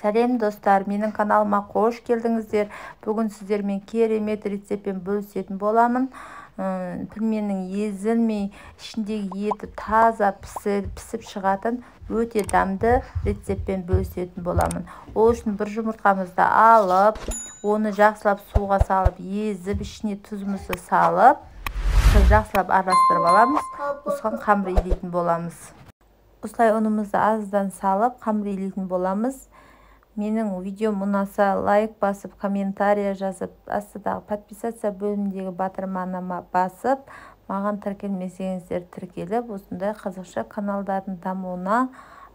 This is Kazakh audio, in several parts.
Сәлем достар, менің каналыма қош келдіңіздер. Бүгін сіздермен керемет рецептпен бөлісетін боламын. Пельменнің езілмей, ішіндегі еті таза пісіп шығатын өте дәмді рецептпен бөлісетін боламын. Ол үшін бір жұмыртқамызды алып, оны жақсылап суға салып, езіп, ішіне тұзымызды салып, жақсылап араластырып аламыз. Осыған қамыр илейтін боламыз. Осылай ұнымызды аздан салып, қамыр илейтін боламыз. Менің видеом ұнаса лайк басып, комментария жазып, астыдағы подписация бөліміндегі батырманыма басып, маған тіркелмесеңіздер тіркеліп, осындай қазақша каналдардың дамуына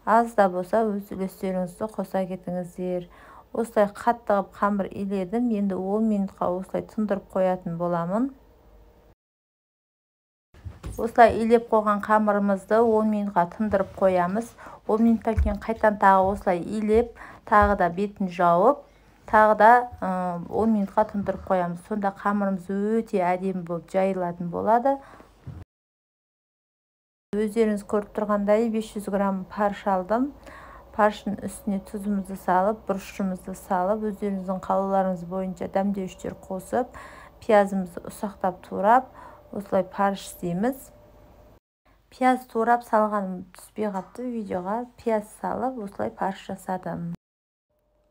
аз да болса өз үлестеріңізді қоса кетіңіздер. Осылай қатты қылып қамыр иледім. Енді 10 минутқа осылай тұндырып қоятын боламын. Осылай илеп қойған қамырымызды 10 минутқа тындырып қоямыз. 10 минуттан кейін қайтадан тағы осылай илеп, тағы да бетін жауып, тағы да 10 минутқа тындырып қоямыз. Сонда қамырымыз өте әдемі болып жайылатын болады. Өздеріңіз көріп тұрғандай 500 грамм парш алдым. Паршын үстіне тұзымызды салып, бұрышымызды салып, өздеріңіздің қалауларыңыз бойынша дәмдеуіштер қосып, пиязымызды ұсақтап турап, осылай парш істейміз. Пияз турап салғаным түспей қапты видеоға. Пияз салып, осылай парш жасадым.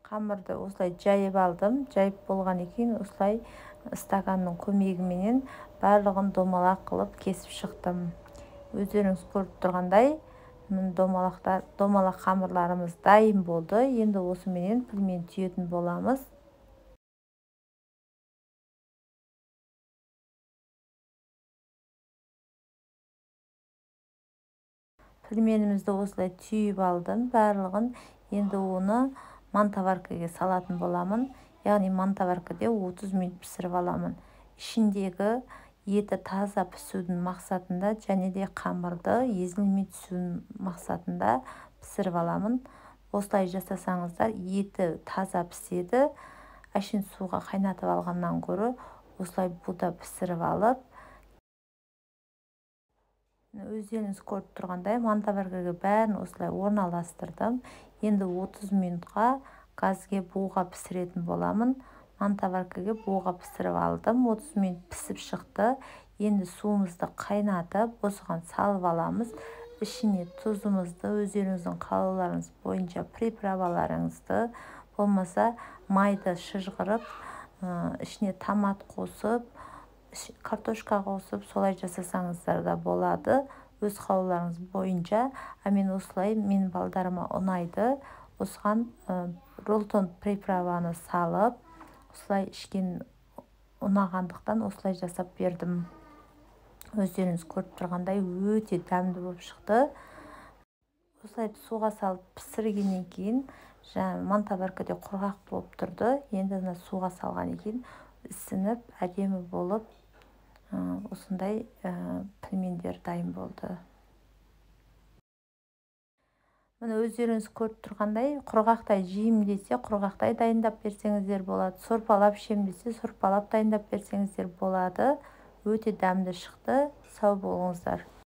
Қамырды осылай жайып алдым. Жайып болған екен, осылай стаканның көмегіменен барлығын домалақ қылып кесіп шықтым. Өздеріңіз көріп тұрғандай, домалақ қамырларымыз дайын болды. Енді осыменен пельмен түйетін боламыз. Пельменімізді осылай түйіп алдым барлығын. Енді оны мантоваркаға салатын боламын. Яғни мантоваркада 30 минут пісіріп аламын. Ішіндегі еті таза пісудің мақсатында және де қамырды езілмей түсудің мақсатында пісіріп аламын. Осылай жасасаңыздар, еті таза піседі. Әшін суға қайнатып алғаннан гөрі осылай буда пісіріп алып, өздеріңіз көріп тұрғандай мантоваркаға бәрін осылай орналастырдым. Енді 30 минутқа газге буға пісіретін боламын. Мантоваркаға буға пісіріп алдым. 30 минут пісіп шықты. Енді суымызды қайнатып, осыған салып аламыз. Ішіне тұзымызды, өздеріңіздің қалауларыңыз бойынша приправаларыңызды, болмаса майды шыжғырып, ішіне томат қосып, картошка қосып, солай жасасаңыздар да болады. Өз қалауларыңыз бойынша. Мен осылай, менің балдарыма ұнайды. Осыған ролтон приправаны салып, осылай ішкен ұнағандықтан осылай жасап бердім. Өздеріңіз көріп тұрғандай өте дәмді болып шықты. Осылай суға салып пісіргеннен кейін, мантоваркада құрғақ болып тұрды. Енді суға салған екен, ісініп, әдемі болып, осындай пельмендер дайын болды. Міне өздеріңіз көріп тұрғандай, құрғақтай жеймін десе, құрғақтай дайындап берсеңіздер болады. Сорпалап ішемін десе, сорпалап дайындап берсеңіздер болады. Өте дәмді шықты. Сау болыңыздар.